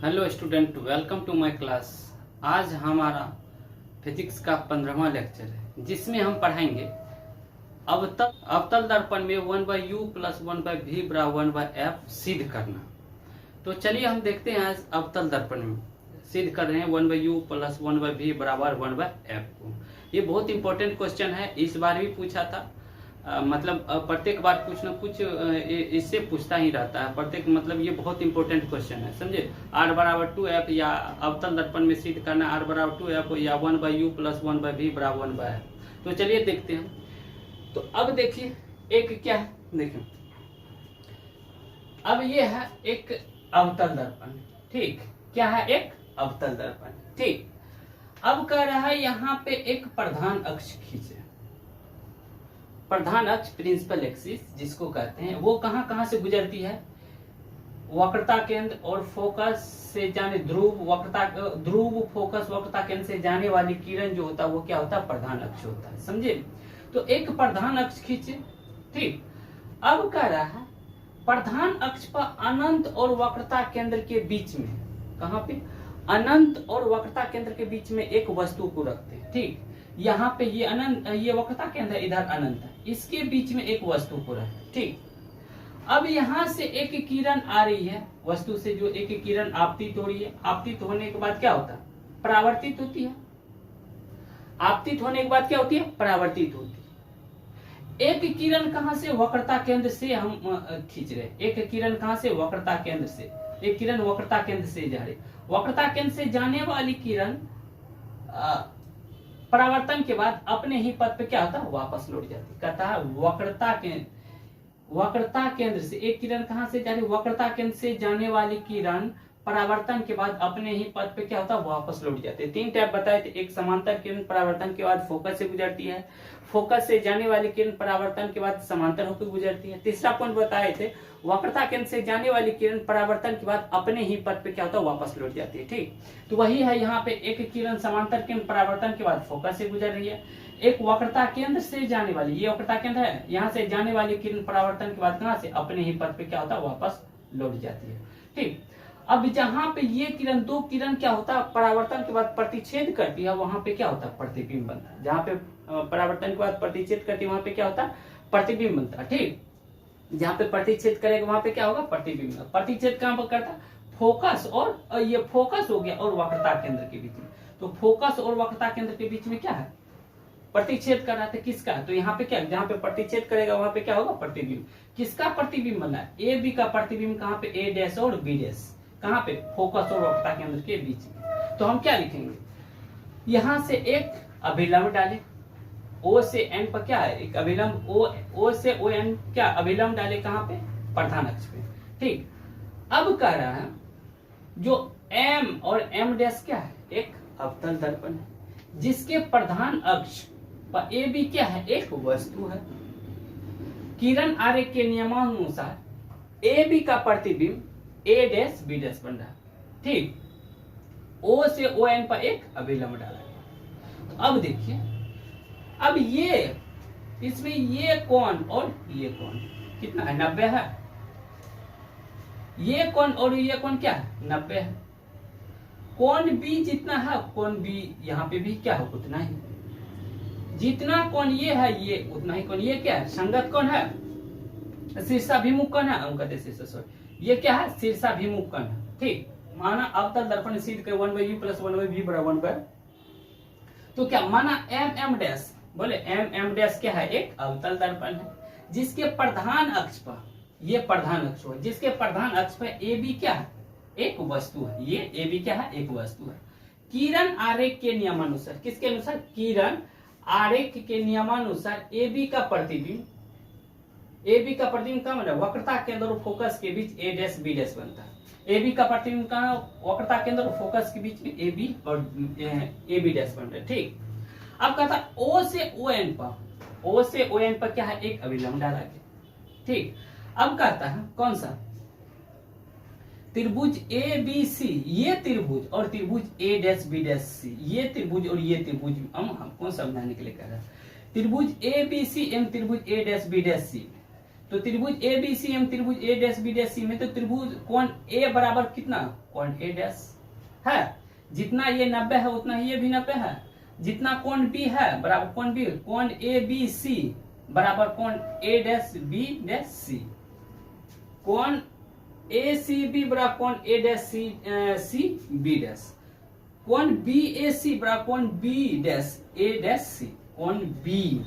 Hello student, welcome to my class. आज हमारा physics का 15वां लेक्चर है, जिसमें हम पढ़ाएंगे अवतल दर्पण में 1/u + 1/v = 1/f सिद्ध करना। तो चलिए हम देखते हैं आज अवतल दर्पण में सिद्ध कर रहे हैं 1/u + 1/v = 1/f को। ये बहुत इंपॉर्टेंट क्वेश्चन है, इस बार भी पूछा था। मतलब प्रत्येक बार कुछ न कुछ इससे पूछता ही रहता है प्रत्येक, मतलब ये बहुत इंपॉर्टेंट क्वेश्चन है, समझे। r = 2f या अवतल दर्पण में सिद्ध करना r = 2f या 1/u + 1/v = 1/f। तो चलिए देखते हैं। तो अब देखिए एक क्या है, देखिए अब ये है एक अवतल दर्पण, ठीक। क्या है? एक अवतल दर्पण, ठीक। अब कह रहा है यहाँ पे एक प्रधान अक्ष खींचे। प्रधान अक्ष प्रिंसिपल एक्सिस जिसको कहते हैं, वो कहां कहां से गुजरती है? वक्रता केंद्र और फोकस से जाने ध्रुव फोकस वक्रता केंद्र से जाने वाली किरण जो होता है वो क्या होता है? प्रधान अक्ष होता है, समझे। तो एक प्रधान अक्ष खींचे, ठीक। अब कह रहा है प्रधान अक्ष पर अनंत और वक्रता केंद्र के बीच में, कहां पे? अनंत और वक्रता केंद्र के बीच में एक वस्तु को रखते हैं, ठीक। यहाँ पे ये अनंत, ये वक्रता केंद्र, इधर अनंत है, इसके बीच में एक वस्तु को रखते, ठीक। अब यहाँ से एक किरण आ रही है, वस्तु से जो एक किरण आपतित हो रही है। आपतित होने के बाद क्या होता है? परावर्तित होती है। आपतित होने के बाद क्या होती है? परावर्तित होती है। एक किरण कहां से? वक्रता केंद्र से हम खींच रहे। एक किरण कहां से? वक्रता केंद्र से। एक किरण वक्रता केंद्र से जा रही। वक्रता केंद्र से जाने वाली किरण परावर्तन के बाद अपने ही पथ पे क्या होता है? वापस लौट जाती। कहता है वक्रता केंद्र से एक किरण कहां से जा रही? वक्रता केंद्र से जाने वाली किरण परावर्तन के बाद अपने ही पथ पे क्या होता है? वापस लौट जाते हैं। 3 टाइप बताए थे। एक समांतर किरण परावर्तन के बाद फोकस से गुजरती है। फोकस से जाने वाली किरण परावर्तन के बाद समांतर होकर गुजरती है। तीसरा पॉइंट बताए थे, वक्रता केंद्र से जाने वाली किरण परावर्तन के बाद अपने ही पथ पे क्या होता है? वापस लौट जाती है, ठीक। तो वही है यहाँ पे, एक किरण समांतर किरण परावर्तन के बाद फोकस से गुजर रही है। एक वक्रता केंद्र से जाने वाली, ये वक्रता केंद्र है, यहाँ से जाने वाली किरण परावर्तन के बाद कहां से? अपने ही पथ पे क्या होता है? वापस लौट जाती है, ठीक। अब जहां पे ये किरण, दो किरण क्या होता है? परावर्तन के बाद प्रतिच्छेद करती है, वहां पे क्या होता है? प्रतिबिंब बनता है। जहां पे परावर्तन के बाद प्रतिच्छेद करती है, वहां पे क्या होता है? प्रतिबिंब बनता है, ठीक। जहां पे प्रतिच्छेद करेगा वहां पे क्या होगा? प्रतिबिंब। प्रतिच्छेद कहां पर करता है? फोकस और ये फोकस हो गया और वक्रता केंद्र के बीच में। तो फोकस और वक्रता केंद्र के बीच में क्या है? प्रतिच्छेद कर रहा था, किसका? तो यहाँ पे क्या, जहाँ पे प्रतिच्छेद करेगा वहां पे क्या होगा? प्रतिबिंब। किसका प्रतिबिंब बना है? ए बी का प्रतिबिंब। कहां पे? ए डैश और बी डैश। कहां पे? फोकस और वक्रता केंद्र के बीच में। तो हम क्या लिखेंगे? यहां से एक अभिलंब डाले, ओ से एन पर क्या है? एक अभिलंब। ओ से ओ एन क्या अभिलंब डाले? कहां पे? प्रधान अक्ष पे, ठीक। अब कह रहा है जो एम और एम डैश क्या है? एक अवतल दर्पण है, जिसके प्रधान अक्ष पर ए बी क्या है? एक वस्तु है। किरण आरेख के नियमानुसार ए बी का प्रतिबिंब ए डैश बी डैश बन रहा है, ठीक। ओ से ओ एन पर एक अभिलंब डाला गया। तो अब देखिए, अब ये इसमें ये कोण और ये कोण कितना है? 90 है। ये कोण और ये कोण क्या है? 90 है। कोण बी जितना है, कोण बी यहाँ पे भी क्या है? उतना ही। जितना कोण ये है, ये उतना ही कोण। ये क्या है? संगत कोण है, शीर्षाभिमुख कोण है। ये क्या है? शीर्षाभिमुख कोण है, ठीक। माना अवतल दर्पण सिद्ध कर 1/u + 1/v = 1/f। तो क्या माना? एम एम डैश, बोले एम एम डैश क्या है? एक अवतल दर्पण है, जिसके प्रधान अक्ष पर, ये प्रधान अक्ष है, जिसके प्रधान अक्ष पर ए बी क्या है? एक वस्तु है। ये ए बी क्या है? एक वस्तु है। किरण आरेख के नियमानुसार, किसके अनुसार? किरण आरेख के नियमानुसार ए बी का प्रतिबिंब, ए बी का प्रतिबिंब कहाँ बना? वक्रता केंद्र और फोकस के बीच ए डैश बी डैश बनता है। ए बी का प्रतिबिंब कहाँ? वक्रता केंद्र और फोकस के बीच में ए बी और ए बी डैश बन रहा है, ठीक। अब कहता है ओ से ओ एन पर, ओ से ओ एन पर क्या है? एक अभिलंब डाला गया, ठीक। अब कहता है कौन सा? त्रिभुज ए बी सी, ये त्रिभुज और त्रिभुज ए डैश बी डैश सी, ये त्रिभुज और ये त्रिभुज हम कौन समझाने के लिए कह रहा है? त्रिभुज ए बी सी एम त्रिभुज ए डैश बी डैश सी, तो त्रिभुज ए बी सी एम त्रिभुज ए डैश बी डैश सी में तो त्रिभुज कोण ए बराबर कितना, कोण ए डैश है, जितना ये 90 है उतना ये भी 90 है, जितना कोण बी है बराबर कोण बी, कोण ए बी सी बराबर कोण ए डैश बी डैश सी, कोण ए सी बी बराबर कोण A dash C B dash, कोण बी ए सी बराबर कोण बी डैश ए डैश सी, कोण बी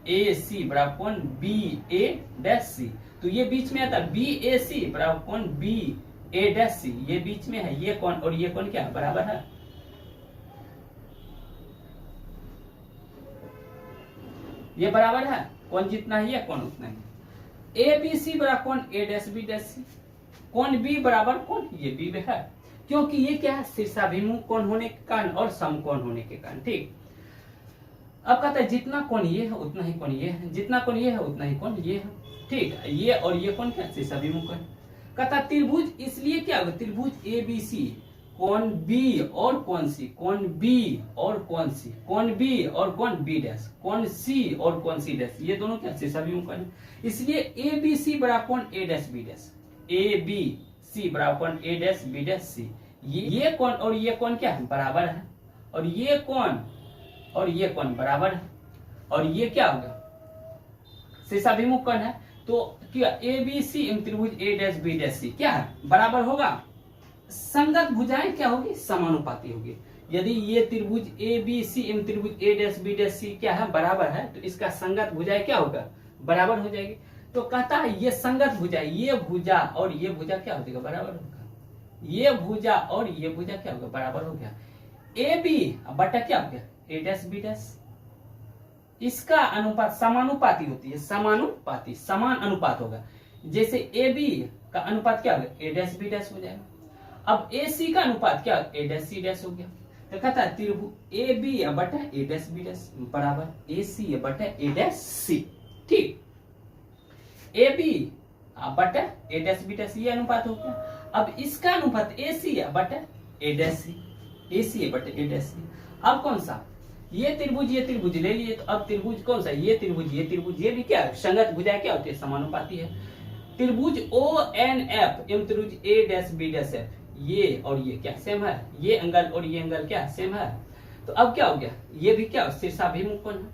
ए सी बराबर कोण बी ए डैश सी, तो ये बीच में आता है बी ए सी बराबर कोण बी ए डैश सी, ये बीच में है, ये कोण और ये कोण क्या है, बराबर है। ये बराबर है, कोण जितना है ये कोण उतना ही। ए बी सी बराबर कोण ए डैश बी डैश सी, कोण बी बराबर कोण ये बी है, क्योंकि ये क्या है, शीर्षाभिमुख कोण होने के कारण और समकोण होने के कारण। ठीक, अब कहता है जितना कोण ये है उतना ही कोण ये है, जितना कोण ये है उतना ही कोण ये है। ठीक, ये और ये कोण क्या, शीर्षाभिमुख कोण। कहता त्रिभुज इसलिए क्या होगा, त्रिभुज ए बी सी कोण बी और कोण सी, कोण बी और कोण सी, कोण बी और कोण बी डैश, कोण सी और कोण सी डैश, ये दोनों क्या शीर्षाभिमुख कोण है, इसलिए ए बी सी बराबर कोण A dash B dash, A B C बराबर कोण A dash B dash C, ये कोण और ये कोण क्या है, बराबर है, और ये कोण और ये कोण बराबर है, और ये क्या होगा, शीर्षाभिमुख कोण है, तो क्या ए बी सी एम त्रिभुज ए डैश बी डैश सी क्या है, बराबर होगा। संगत भुजाएं क्या होगी, समानुपाती होगी। यदि ये त्रिभुज ए बी सी एम त्रिभुज ए डैश बी डैश सी क्या है, बराबर है, तो इसका संगत भुजाएं क्या होगा, बराबर हो जाएगी। तो कहता है ये संगत भुजा, ये भुजा और ये भुजा क्या हो जाएगा, बराबर होगा, ये भुजा और ये भुजा क्या होगा, बराबर हो गया। ए बी बटा क्या हो गया, ए डैश बी डैश, इसका अनुपात समानुपाती होती है, समानुपाती समान अनुपात होगा। जैसे ए बी का अनुपात क्या होगा, ए डैश बी डैश हो जाएगा। अब ए सी का अनुपात क्या, ए डैश सी डैश हो गया। तो कहता है त्रिभुज ए बी बटा ए डैश बी डैश बराबर ए सी बटा ए डैश सी। ठीक, ए बी बटा ए डैश बी डैश ये अनुपात हो गया। अब इसका अनुपात ए सी बटा ए डैश सी, ए सी बटा ए डैश सी। अब कौन सा, ये त्रिभुज ले लिए, तो अब त्रिभुज कौन सा, ये त्रिभुज ये भी क्या है, संगत भुजाएं क्या होती है, समानुपाती है। त्रिभुज ओ एन एफ एम त्रिभुज ए डैश बी डैश एफ, ये और ये क्या सेम है, ये एंगल और ये एंगल क्या सेम है। तो अब क्या हो गया, ये भी क्या शीर्षाभिमुख कोण है,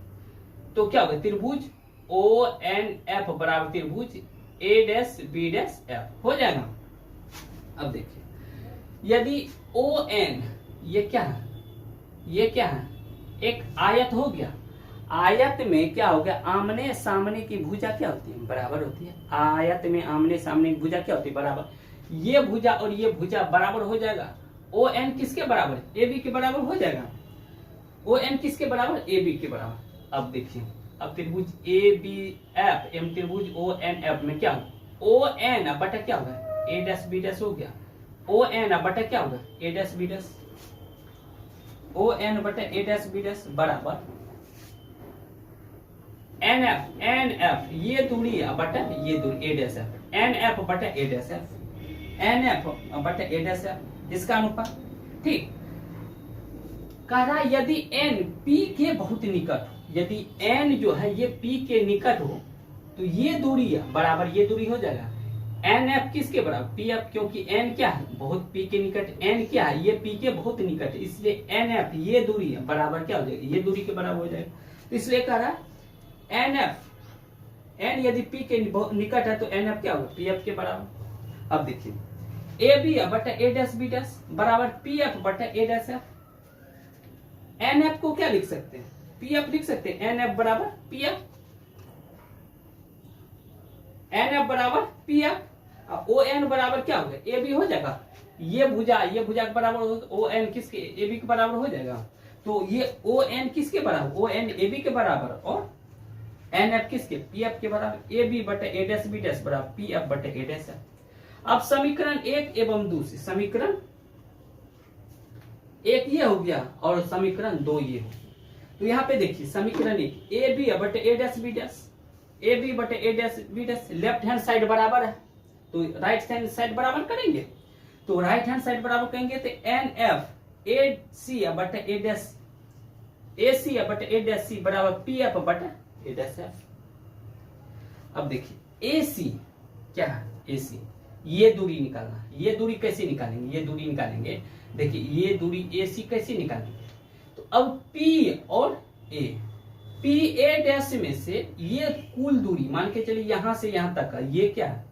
तो क्या होगा, त्रिभुज ओ एन एफ बराबर त्रिभुज ए डैश बी डैश एफ हो जाएगा। अब देखिए यदि ओ एन ये क्या है, ये क्या है, एक आयत हो गया, आयत में क्या हो गया, आमने सामने की भुजा क्या होती है, बराबर होती है। आयत में आमने सामने की भुजा क्या होती है, बराबर। ये भुजा और ये भुजा बराबर हो जाएगा। ओ एन किसके बराबर, ए बी के बराबर हो जाएगा। ओ एन किसके बराबर, ए बी के बराबर। अब देखिए, अब त्रिभुज ए बी एफ एम त्रिभुज ओ एन एफ में क्या होगा, ओ एन बटा क्या होगा, ए डैश बी डैश हो गया। ओ एन बटा क्या होगा, A dash B dash, O N बटा ए डैश बी डैश बराबर एन एफ ये दूरी बटा ये दूरी A dash F, N F बटा A dash F, N F बटा ए डैश एफ, इसका अनुपात। ठीक, कह रहा यदि एन पी के बहुत निकट हो, यदि एन जो है ये पी के निकट हो, तो ये दूरी बराबर ये दूरी हो जाएगा। एन एफ किसके बराबर, पी एफ, क्योंकि एन क्या है, बहुत पी के निकट, एन क्या है, ये पी के बहुत निकट है, इसलिए एन एफ ये दूरी है बराबर क्या हो जाएगी, ये दूरी के बराबर हो जाएगा। तो इसलिए कह रहा है एन एफ, एन यदि पी के निकट है तो एन एफ क्या होगा, पी एफ के बराबर। अब देखिए ए बी बटा ए डैश बी डैश बराबर पी एफ बटा A dash F. N F को क्या लिख सकते हैं, पी एफ लिख सकते हैं, एन एफ बराबर पी एफ, एन एफ बराबर पी एफ। ओ एन बराबर क्या होगा, ए बी हो जाएगा, ये भुजा के बराबर, ओ एन किसके, ए बी के बराबर हो जाएगा। तो ये ओ एन किसके बराबर, ओ एन ए बी के बराबर, और एन एफ किसके, पी एफ के बराबर। ए बी बटे ए डैश बी डैश बराबर पी एफ बटे ए डैश एफ। अब समीकरण एक एवं दूसरी, समीकरण एक ये हो गया और समीकरण दो ये हो गया। तो यहाँ पे देखिए समीकरण एक, ए बी बटे A dash B dash, A B बटे A dash B dash, left hand side बराबर है तो राइट हैंड साइड बराबर करेंगे, तो राइट हैंड साइड बराबर करेंगे तो एन एफ ए सी बटे ए डैश, ए सी बटे ए डैश सी बराबर पी एफ बटे ए डैश एफ। अब देखिए ए सी क्या है, ए सी ये दूरी निकालना है। ये दूरी कैसे निकालेंगे, ये दूरी निकालेंगे, देखिए ये दूरी ए सी कैसे निकालेंगे, तो अब पी और ए, पी ए डैश में से ये कुल दूरी मान के चलिए यहां से यहां तक का, ये क्या है,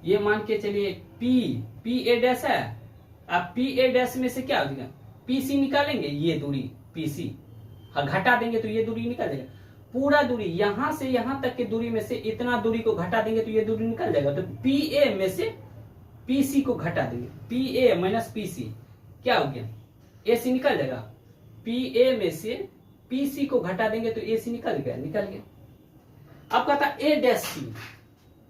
ये मान के चलिए पी ए डैश है। अब पी ए डैश में से क्या हो जाएगा, पी सी निकालेंगे, ये दूरी पी सी घटा देंगे तो ये दूरी निकल जाएगा। पूरा दूरी यहां से यहां तक की दूरी में से इतना दूरी को घटा देंगे तो ये दूरी निकल जाएगा। तो पी ए में से पी सी को घटा देंगे, P A minus P C क्या हो गया, ए सी निकल जाएगा। पी ए में से पी सी को घटा देंगे तो ए सी निकल गया। अब कहता ए डैश सी,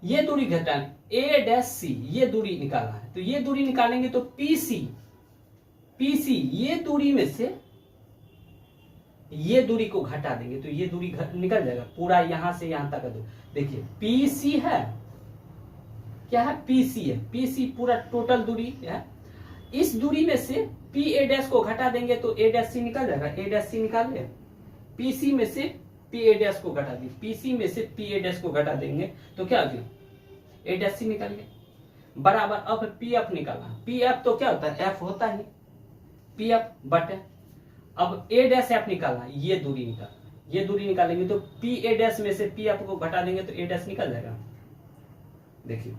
ये दूरी घटाना, ए डैश सी ये दूरी निकालना है, तो ये दूरी निकालेंगे तो पी सी ये दूरी में से ये दूरी को घटा देंगे तो ये दूरी निकल जाएगा। पूरा यहां से यहां तक का दूरी देखिए पी सी है, क्या है, पी सी है, पी सी पूरा टोटल दूरी है। इस दूरी में से पी ए डैश को घटा देंगे तो ए डैश सी निकल जाएगा, ए डैश सी निकाल लिया। पी सी में से पी ए डैश को घटा देंगे, पी सी में से पी ए डैश को घटा देंगे तो क्या हो गया, ए डैश सी निकल गया। बराबर अब पी एफ निकालना, पी एफ तो क्या होता है, एफ होता है, पी एफ बटे अब ए डैश एफ निकालना, ये दूरी निकालना, ये दूरी निकालेंगे तो पी ए डैश में से पी एफ को घटा देंगे तो ए डैश निकल जाएगा। देखिए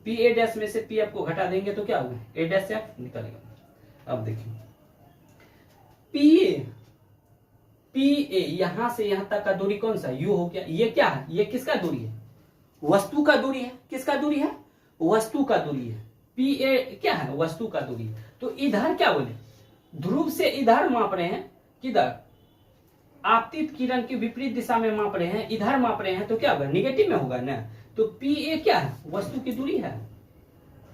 पी ए डैश में से पी एफ को घटा देंगे तो क्या होगा, ए डैश एफ निकलेगा। अब देखिए पी ए यहां से यहां तक का दूरी कौन सा, यू हो गया। ये क्या है, ये किसका दूरी है, वस्तु का दूरी है। किसका दूरी है, वस्तु का दूरी है। पी ए क्या है, वस्तु का दूरी है। तो इधर क्या बोले, ध्रुव से इधर माप रहे हैं, किधर, आपतित किरण की विपरीत दिशा में माप रहे हैं, इधर माप रहे हैं तो क्या होगा, निगेटिव में होगा ना। तो पी ए क्या है, वस्तु की दूरी है।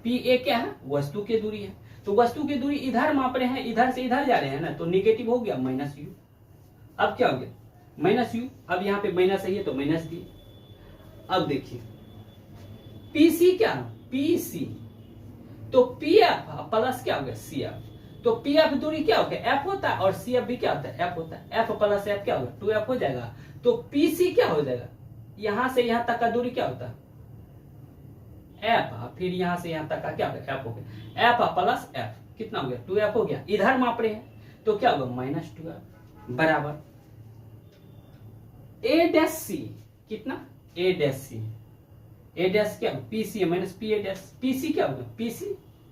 पी ए क्या है, वस्तु की दूरी है। तो वस्तु की दूरी इधर माप रहे हैं, इधर से इधर जा रहे हैं ना, तो निगेटिव हो गया माइनस यू। अब क्या हो गया, माइनस यू। अब यहाँ पे माइनस है तो माइनस दिए। अब देखिए पी सी क्या, पी सी तो पी एफ प्लस क्या हो गया, सी एफ। तो पी एफ दूरी क्या हो गया, एफ होता है, और सी एफ भी क्या होता है, एफ होता है। एफ प्लस एफ क्या होगा, 2f हो जाएगा। तो पी सी क्या हो जाएगा, यहां से यहां तक का दूरी क्या होता है, एफ, फिर यहां से यहां तक का क्या होगा, एफ हो गया। एफ प्लस एफ कितना हो गया, 2f हो गया। इधर माप रहे हैं तो क्या होगा, माइनस 2f बराबर ए डैश सी कितना, A dash C, A dash क्या P C minus P A dash, P C क्या होगा, पी सी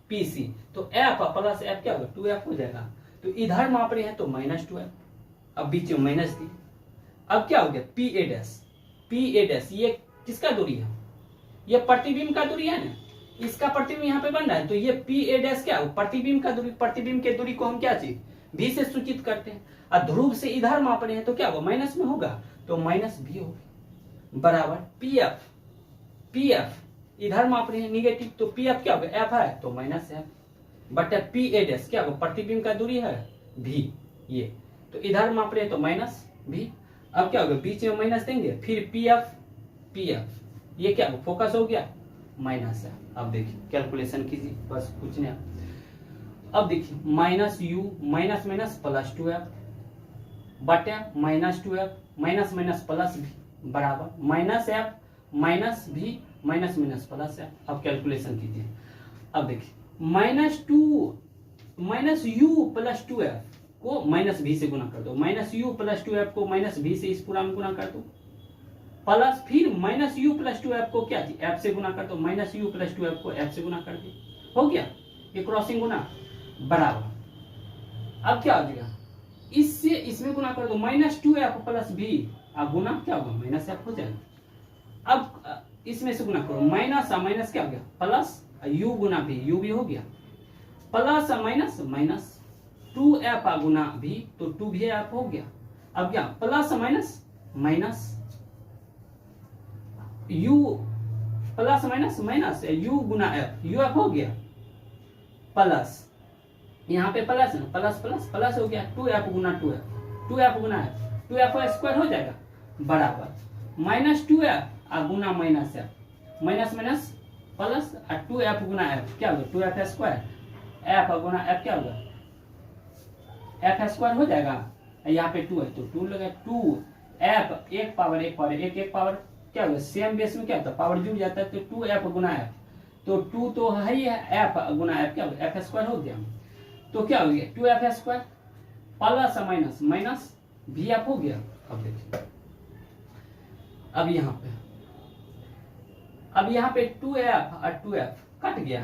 पी सी। तो एफ प्लस एफ क्या होगा, 2f हो जाएगा। तो इधर माप रहे हैं तो माइनस 2f, अब बीच में माइनस दी। अब क्या हो गया, P A dash, P A dash ये किसका दूरी है, ये प्रतिबिंब का दूरी है ना, इसका प्रतिबिंब यहाँ पे बन रहा है। तो ये पी ए डैश क्या हो, प्रतिबिंब का दूरी। प्रतिबिंब के दूरी को हम क्या चीज भी से सूचित करते हैं। और ध्रुव से इधर माप रहे हैं तो क्या होगा, माइनस में होगा, तो माइनस भी होगा बराबर पी एफ। पी एफ इधर माप रहे हैं निगेटिव, तो पी एफ क्या होगा, एफ है तो minus F but P A dash क्या होगा, प्रतिबिंब का दूरी है भी, ये तो इधर माप रहे हैं तो माइनस भी। अब क्या होगा, बीच में माइनस देंगे, फिर पी एफ ये क्या होगा, फोकस हो गया माइनस है। अब देखिए कैलकुलेशन कीजिए, बस कुछ नहीं। अब देखिए minus you minus minus plus 2f बटे minus 2f minus minus plus भी बराबर माइनस एफ माइनस भी माइनस माइनस प्लस एफ। अब कैलकुलेशन कीजिए। अब देखिए माइनस यू प्लस 2f को माइनस भी से गुना कर दो, माइनस यू प्लस 2f को माइनस भी से इस पूरा में गुना कर दो, प्लस फिर माइनस यू प्लस 2f को क्या एफ से गुना कर दो, माइनस यू प्लस 2f को एफ से गुना कर दो, हो गया ये क्रॉसिंग गुना बराबर। अब क्या हो जाएगा, इससे इसमें गुना कर दो, माइनस 2f प्लस भी, अब गुना क्या होगा, माइनस एफ हो जाएगा। अब इसमें से गुना करो, माइनस माइनस क्या हो गया प्लस, यू गुना भी, यू भी हो गया, प्लस माइनस माइनस 2f गुना भी, तो 2 भी एफ हो गया। अब क्या plus minus minus you plus minus minus you Guna F, U F हो गया, प्लस यहाँ पे प्लस है, प्लस प्लस प्लस हो गया, 2f गुना 2f, 2f गुना एफ, 2f स्क्वायर हो जाएगा बराबर माइनस 2f गुना minus F, minus minus plus 2f गुना एफ क्या होगा, 2f स्क्वायर, एफ गुना एफ क्या होगा, एफ स्क्वायर हो जाएगा। यहाँ पे 2 है तो 2 लगा, 2 एफ एक पावर एक पावर क्या होगा, सेम बेस में क्या होता है, पावर जुड़ जाता है, तो 2f गुना एफ, तो 2 तो है ही है, एफ गुना एफ क्या होगा, एफ स्क्वायर हो गया, तो क्या हो गया 2f square plus minus minus भी एफ हो गया। अब देखिए अब यहाँ पे 2f और 2f कट गया,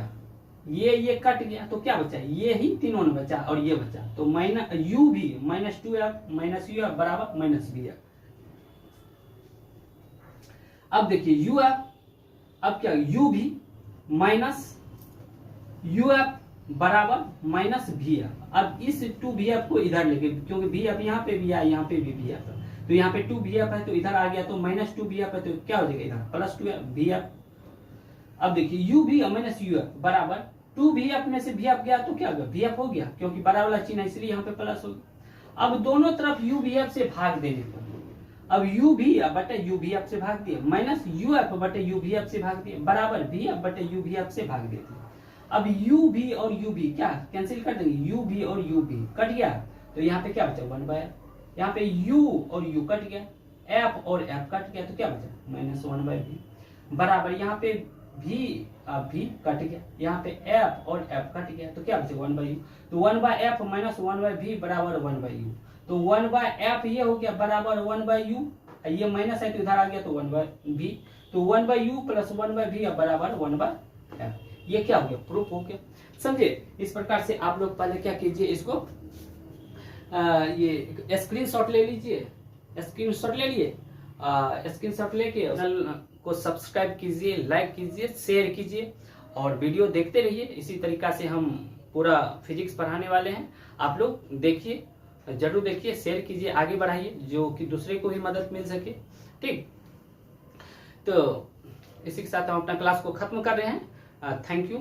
ये कट गया, तो क्या बचा, ये ही तीनों ने बचा और ये बचा, तो माइनस यू भी minus 2f minus U F बराबर माइनस बी एफ। अब देखिए यू एफ, अब क्या यू भी माइनस यू एफ बराबर माइनस भी एफ। अब इस 2 भी एफ को इधर लेके, क्योंकि भी एफ यहाँ पे भी है, यहाँ पे भी एफ है, तो यहाँ पे 2 भी एफ है तो इधर आ गया, तो माइनस 2 भी एफ है तो क्या हो जाएगा इधर प्लस 2 भी एफ। अब देखिए यू भी माइनस यू एफ बराबर 2 भी एफ में से भी एफ गया तो क्या होगा, भी एफ हो गया, क्योंकि बड़ा वाला चिन्ह है इसलिए यहाँ पे प्लस हो गया। अब दोनों तरफ यू भी एफ से भाग देने पर, अब यू भी एफ बटे यू भी एफ से भाग दिया, माइनस यू एफ बटे यू भी एफ से भाग दिया, बराबर भी एफ बटे यू भी एफ से भाग देती है। अब यू भी और यू भी क्या कैंसिल कर देंगे, यू भी और यू भी कट गया, तो यहाँ पे क्या बचा 1/f, यहाँ पे u और u कट गया, f और f कट गया, तो क्या बचा माइनस 1/v बराबर यहाँ पे भी कट गया, यहाँ पे f और f कट गया, तो क्या बचा 1/u, तो 1/f माइनस 1/v बराबर 1/u, तो 1/f ये हो गया बराबर 1/u, ये माइनस है तो इधर आ गया तो 1/v, तो 1/u प्लस 1/v बराबर 1/f। ये क्या हो गया, प्रूफ हो गया। समझे, इस प्रकार से आप लोग पहले क्या कीजिए, इसको ये स्क्रीनशॉट ले लीजिए, स्क्रीनशॉट ले लिए, स्क्रीनशॉट लेके चैनल को सब्सक्राइब कीजिए, लाइक कीजिए, शेयर कीजिए और वीडियो देखते रहिए। इसी तरीका से हम पूरा फिजिक्स पढ़ाने वाले हैं, आप लोग देखिए, जरूर देखिए, शेयर कीजिए, आगे बढ़ाइए, जो कि दूसरे को भी मदद मिल सके। ठीक, तो इसी के साथ हम अपना क्लास को खत्म कर रहे हैं। Thank you.